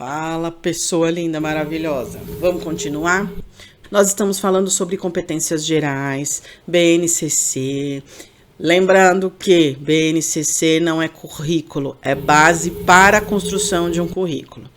Fala, pessoa linda, maravilhosa. Vamos continuar? Nós estamos falando sobre competências gerais, BNCC. Lembrando que BNCC não é currículo, é base para a construção de um currículo.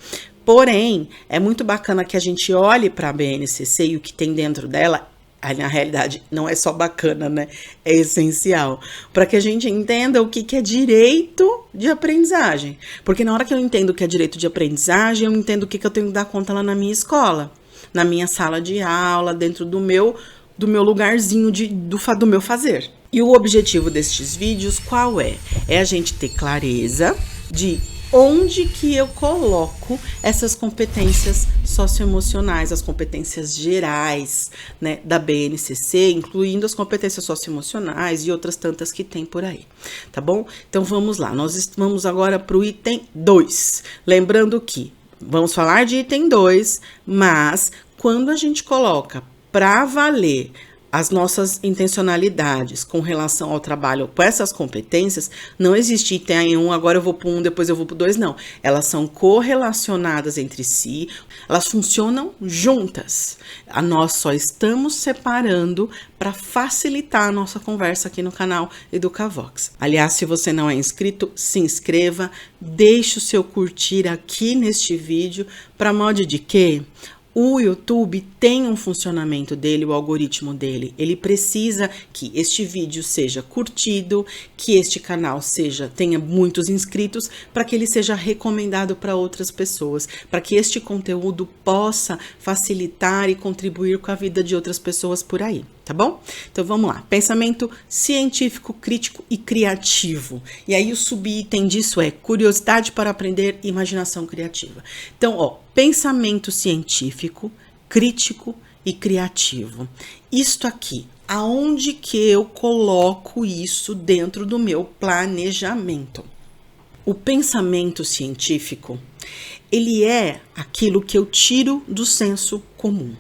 Porém, é muito bacana que a gente olhe para a BNCC e o que tem dentro dela. Na realidade, não é só bacana, né? É essencial. Para que a gente entenda o que é direito de aprendizagem. Porque na hora que eu entendo o que é direito de aprendizagem, eu entendo o que eu tenho que dar conta lá na minha escola, na minha sala de aula, dentro do meu lugarzinho do meu fazer. E o objetivo destes vídeos qual é? É a gente ter clareza de onde que eu coloco essas competências socioemocionais, as competências gerais, né, da BNCC, incluindo as competências socioemocionais e outras tantas que tem por aí, tá bom? Então vamos lá, nós vamos agora para o item 2. Lembrando que vamos falar de item 2, mas quando a gente coloca para valer as nossas intencionalidades com relação ao trabalho com essas competências, não existe item 1, agora eu vou para 1, depois eu vou para 2, não. Elas são correlacionadas entre si, elas funcionam juntas. Nós só estamos separando para facilitar a nossa conversa aqui no canal EducaVox. Aliás, se você não é inscrito, se inscreva, deixe o seu curtir aqui neste vídeo, para modo de que o YouTube tem um funcionamento dele, o algoritmo dele. Ele precisa que este vídeo seja curtido, que este canal tenha muitos inscritos, para que ele seja recomendado para outras pessoas, para que este conteúdo possa facilitar e contribuir com a vida de outras pessoas por aí, tá bom? Então vamos lá. Pensamento científico, crítico e criativo. E aí o subitem disso é curiosidade para aprender e imaginação criativa. Então, pensamento científico, crítico e criativo. Isto aqui, aonde que eu coloco isso dentro do meu planejamento? O pensamento científico, ele é aquilo que eu tiro do senso comum.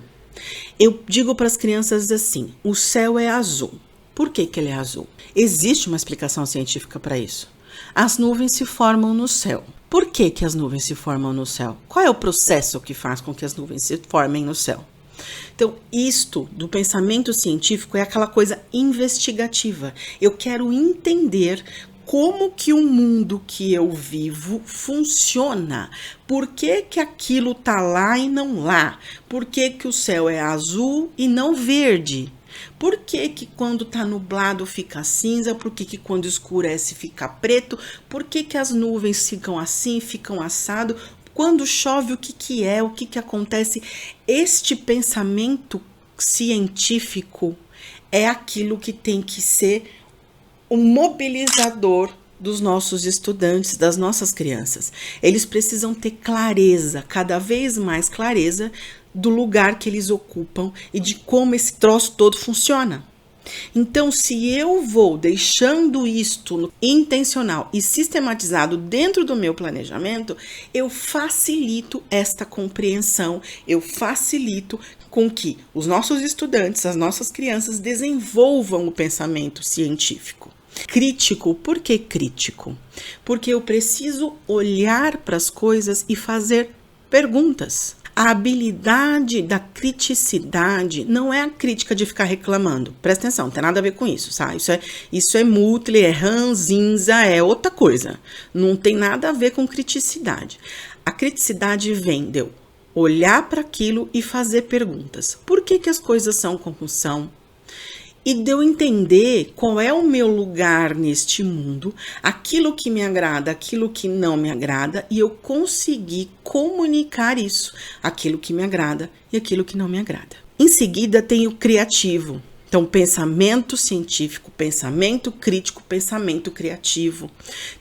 Eu digo para as crianças assim, o céu é azul. Por que ele é azul? Existe uma explicação científica para isso. As nuvens se formam no céu. Por que as nuvens se formam no céu? Qual é o processo que faz com que as nuvens se formem no céu? Então, isto do pensamento científico é aquela coisa investigativa. Eu quero entender como que o mundo que eu vivo funciona. Por que aquilo tá lá e não lá? Por que o céu é azul e não verde? Por que quando tá nublado fica cinza? Por que quando escurece fica preto? Por que as nuvens ficam assim, ficam assado? Quando chove, o que acontece? Este pensamento científico é aquilo que tem que ser o mobilizador dos nossos estudantes, das nossas crianças. Eles precisam ter clareza, cada vez mais clareza, do lugar que eles ocupam e de como esse troço todo funciona. Então, se eu vou deixando isto intencional e sistematizado dentro do meu planejamento, eu facilito esta compreensão, eu facilito com que os nossos estudantes, as nossas crianças desenvolvam o pensamento científico. Crítico, por que crítico? Porque eu preciso olhar para as coisas e fazer perguntas. A habilidade da criticidade não é a crítica de ficar reclamando. Presta atenção, não tem nada a ver com isso, sabe? Isso é Mutley, é ranzinza, é outra coisa. Não tem nada a ver com criticidade. A criticidade vem de eu olhar para aquilo e fazer perguntas. Por que as coisas são como são? E de eu entender qual é o meu lugar neste mundo, aquilo que me agrada, aquilo que não me agrada, e eu conseguir comunicar isso, aquilo que me agrada e aquilo que não me agrada. Em seguida tem o criativo. Então, pensamento científico, pensamento crítico, pensamento criativo.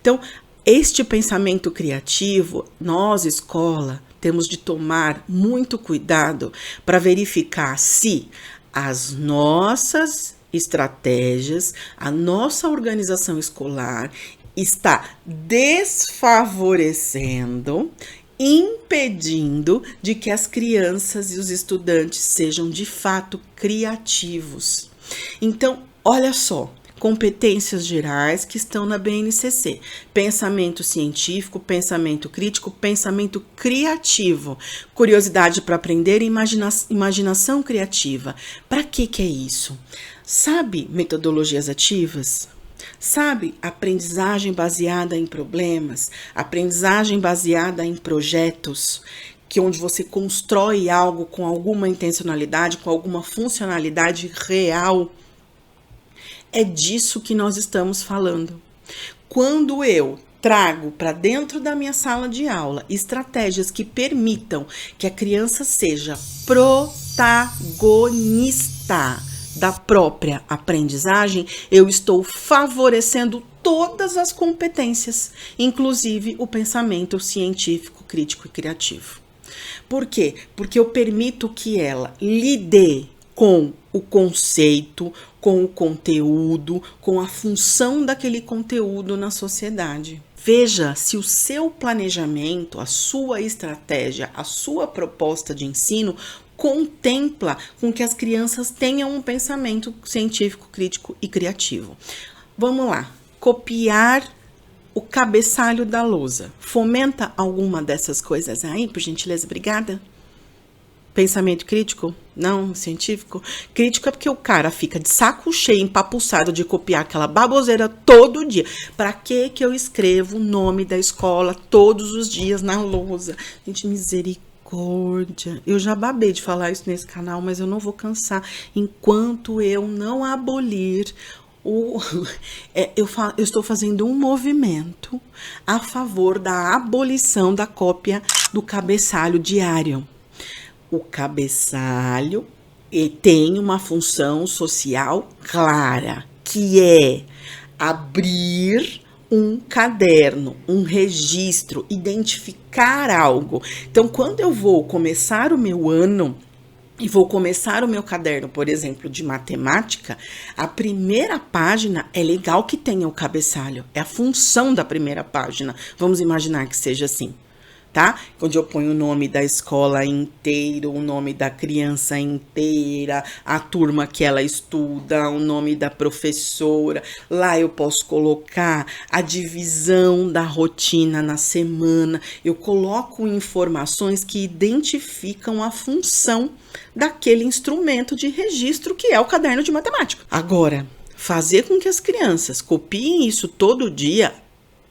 Então, este pensamento criativo, nós, escola, temos de tomar muito cuidado para verificar se as nossas estratégias, a nossa organização escolar está desfavorecendo, impedindo de que as crianças e os estudantes sejam de fato criativos. Então, olha só, competências gerais que estão na BNCC. Pensamento científico, pensamento crítico, pensamento criativo. Curiosidade para aprender e imaginação criativa. Para que é isso? Sabe metodologias ativas? Sabe, aprendizagem baseada em problemas, aprendizagem baseada em projetos, que onde você constrói algo com alguma intencionalidade, com alguma funcionalidade real. É disso que nós estamos falando. Quando eu trago para dentro da minha sala de aula estratégias que permitam que a criança seja protagonista da própria aprendizagem, eu estou favorecendo todas as competências, inclusive o pensamento científico, crítico e criativo. Por quê? Porque eu permito que ela lide com o conceito, com o conteúdo, com a função daquele conteúdo na sociedade. Veja se o seu planejamento, a sua estratégia, a sua proposta de ensino contempla com que as crianças tenham um pensamento científico, crítico e criativo. Vamos lá, copiar o cabeçalho da lousa. Fomenta alguma dessas coisas aí, por gentileza? Obrigada. Pensamento crítico? Não, científico? Crítico é porque o cara fica de saco cheio, empapuçado de copiar aquela baboseira todo dia. Pra que eu escrevo o nome da escola todos os dias na lousa? Gente, misericórdia. Eu já babei de falar isso nesse canal, mas eu não vou cansar enquanto eu não abolir eu estou fazendo um movimento a favor da abolição da cópia do cabeçalho diário. O cabeçalho tem uma função social clara, que é abrir um caderno, um registro, identificar algo. Então, quando eu vou começar o meu ano e vou começar o meu caderno, por exemplo, de matemática, a primeira página é legal que tenha o cabeçalho. É a função da primeira página. Vamos imaginar que seja assim, tá? Onde eu ponho o nome da escola inteiro, o nome da criança inteira, a turma que ela estuda, o nome da professora. Lá eu posso colocar a divisão da rotina na semana. Eu coloco informações que identificam a função daquele instrumento de registro que é o caderno de matemática. Agora, fazer com que as crianças copiem isso todo dia,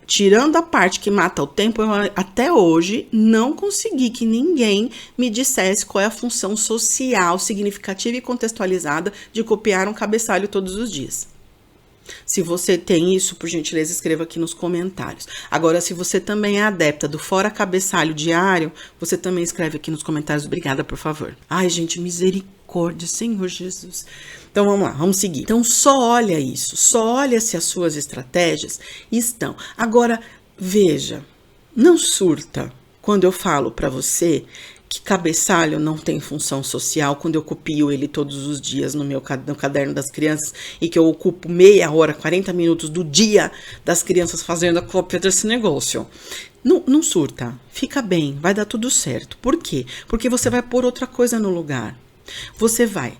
tirando a parte que mata o tempo, eu até hoje não consegui que ninguém me dissesse qual é a função social significativa e contextualizada de copiar um cabeçalho todos os dias. Se você tem isso, por gentileza, escreva aqui nos comentários. Agora, se você também é adepta do fora cabeçalho diário, você também escreve aqui nos comentários. Obrigada, por favor. Ai, gente, misericórdia, Senhor Jesus. Então, vamos lá, vamos seguir. Então, só olha isso, só olha se as suas estratégias estão. Agora, veja, não surta quando eu falo para você que cabeçalho não tem função social, quando eu copio ele todos os dias no caderno das crianças e que eu ocupo meia hora, 40 minutos do dia das crianças fazendo a cópia desse negócio. Não surta, fica bem, vai dar tudo certo. Por quê? Porque você vai pôr outra coisa no lugar. Você vai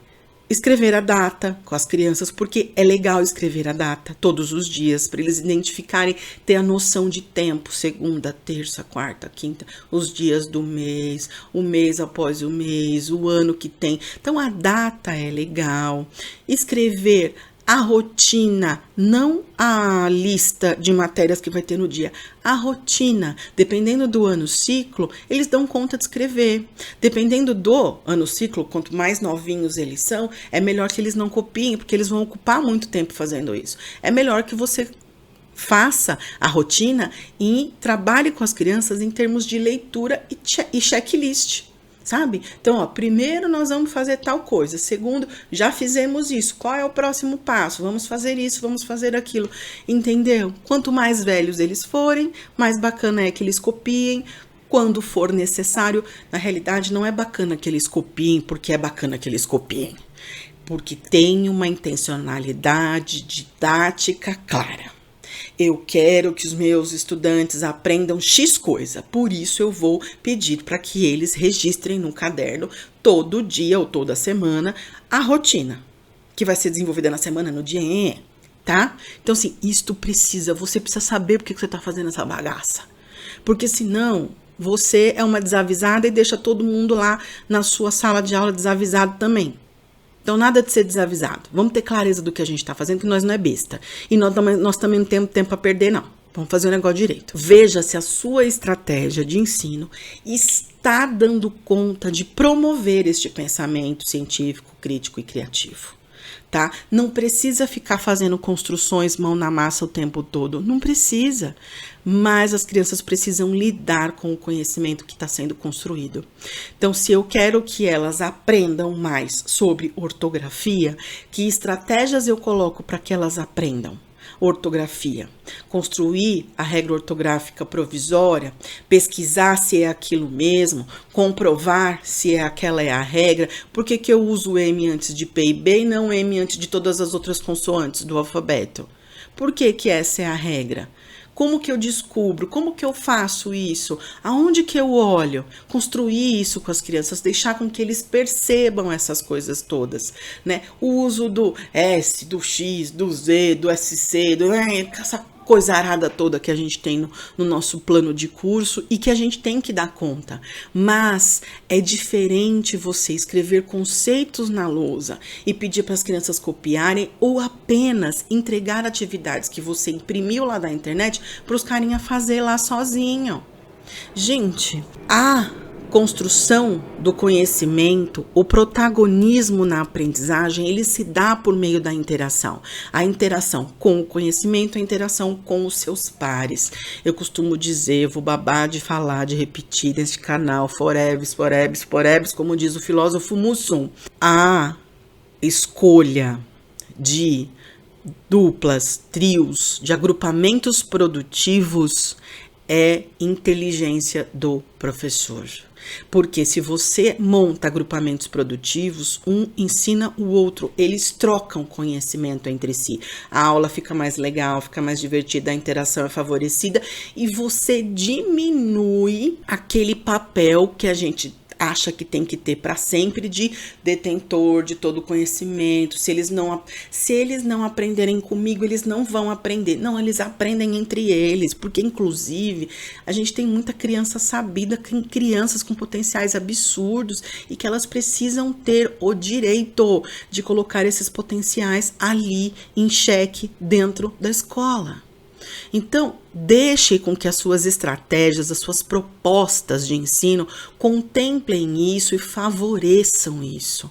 escrever a data com as crianças, porque é legal escrever a data todos os dias, para eles identificarem, ter a noção de tempo, segunda, terça, quarta, quinta, os dias do mês, o mês após o mês, o ano que tem. Então, a data é legal. Escrever a rotina, não a lista de matérias que vai ter no dia, a rotina. Dependendo do ano ciclo, eles dão conta de escrever. Dependendo do ano ciclo, quanto mais novinhos eles são, é melhor que eles não copiem, porque eles vão ocupar muito tempo fazendo isso. É melhor que você faça a rotina e trabalhe com as crianças em termos de leitura e checklist. Sabe? Então, ó, primeiro nós vamos fazer tal coisa. Segundo, já fizemos isso. Qual é o próximo passo? Vamos fazer isso, vamos fazer aquilo. Entendeu? Quanto mais velhos eles forem, mais bacana é que eles copiem. Quando for necessário, na realidade não é bacana que eles copiem, porque é bacana que eles copiem. Porque tem uma intencionalidade didática clara. Eu quero que os meus estudantes aprendam X coisa, por isso eu vou pedir para que eles registrem no caderno todo dia ou toda semana a rotina, que vai ser desenvolvida na semana, no dia. tá? Então, assim, você precisa saber por que você tá fazendo essa bagaça. Porque senão, você é uma desavisada e deixa todo mundo lá na sua sala de aula desavisado também. Então, nada de ser desavisado. Vamos ter clareza do que a gente tá fazendo, que nós não é besta. E nós também não temos tempo a perder, não. Vamos fazer o negócio direito. Veja se a sua estratégia de ensino está dando conta de promover este pensamento científico, crítico e criativo. Tá? Não precisa ficar fazendo construções mão na massa o tempo todo. Não precisa. Mas as crianças precisam lidar com o conhecimento que está sendo construído. Então, se eu quero que elas aprendam mais sobre ortografia, que estratégias eu coloco para que elas aprendam? Ortografia, construir a regra ortográfica provisória, pesquisar se é aquilo mesmo, comprovar se aquela é a regra, por que eu uso M antes de P e B e não M antes de todas as outras consoantes do alfabeto? Por que essa é a regra? Como que eu descubro? Como que eu faço isso? Aonde que eu olho? Construir isso com as crianças, deixar com que eles percebam essas coisas todas, né? O uso do S, do X, do Z, do SC, essa coisa arada toda que a gente tem no nosso plano de curso e que a gente tem que dar conta. Mas é diferente você escrever conceitos na lousa e pedir para as crianças copiarem ou apenas entregar atividades que você imprimiu lá da internet para os carinha fazer lá sozinho. Gente, a construção do conhecimento, o protagonismo na aprendizagem, ele se dá por meio da interação. A interação com o conhecimento, a interação com os seus pares. Eu costumo dizer, vou babar de falar, de repetir neste canal, forever, como diz o filósofo Mussum. A escolha de duplas, trios, de agrupamentos produtivos é inteligência do professor. Porque se você monta agrupamentos produtivos, um ensina o outro, eles trocam conhecimento entre si. A aula fica mais legal, fica mais divertida, a interação é favorecida e você diminui aquele papel que a gente acha que tem que ter para sempre de detentor de todo o conhecimento. Se eles não aprenderem comigo, eles não vão aprender. Não, eles aprendem entre eles, porque inclusive a gente tem muita criança sabida, crianças com potenciais absurdos e que elas precisam ter o direito de colocar esses potenciais ali em xeque dentro da escola. Então, deixe com que as suas estratégias, as suas propostas de ensino contemplem isso e favoreçam isso.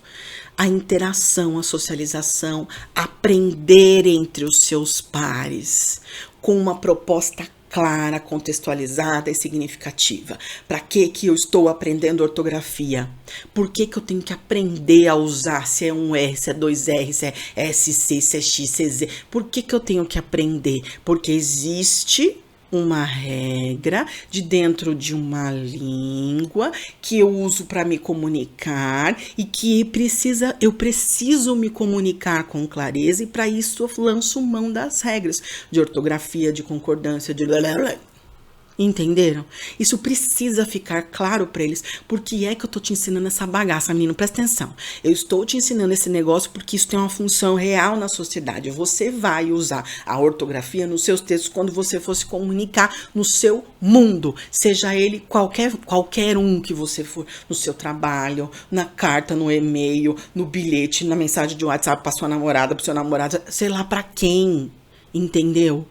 A interação, a socialização, aprender entre os seus pares, com uma proposta clara, contextualizada e significativa. Para que eu estou aprendendo ortografia? Por que eu tenho que aprender a usar se é um R, se é dois R, se é SC, se é X, se é Z? Por que eu tenho que aprender? Porque existe uma regra de dentro de uma língua que eu uso para me comunicar e que eu preciso me comunicar com clareza e para isso eu lanço mão das regras de ortografia, de concordância, de entenderam? Isso precisa ficar claro para eles. Por que é que eu tô te ensinando essa bagaça, menino? Presta atenção. Eu estou te ensinando esse negócio porque isso tem uma função real na sociedade. Você vai usar a ortografia nos seus textos quando você for se comunicar no seu mundo. Seja ele qualquer um que você for, no seu trabalho, na carta, no e-mail, no bilhete, na mensagem de WhatsApp para sua namorada, para seu namorado, sei lá para quem. Entendeu?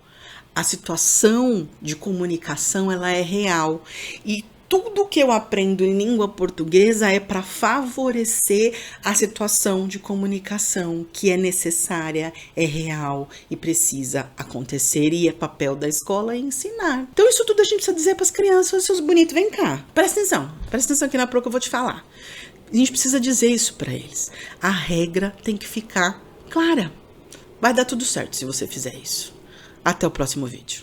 A situação de comunicação, ela é real. E tudo que eu aprendo em língua portuguesa é para favorecer a situação de comunicação que é necessária, é real e precisa acontecer. E é papel da escola ensinar. Então, isso tudo a gente precisa dizer para as crianças, seus bonitos, vem cá. Presta atenção aqui na pro que eu vou te falar. A gente precisa dizer isso para eles. A regra tem que ficar clara. Vai dar tudo certo se você fizer isso. Até o próximo vídeo.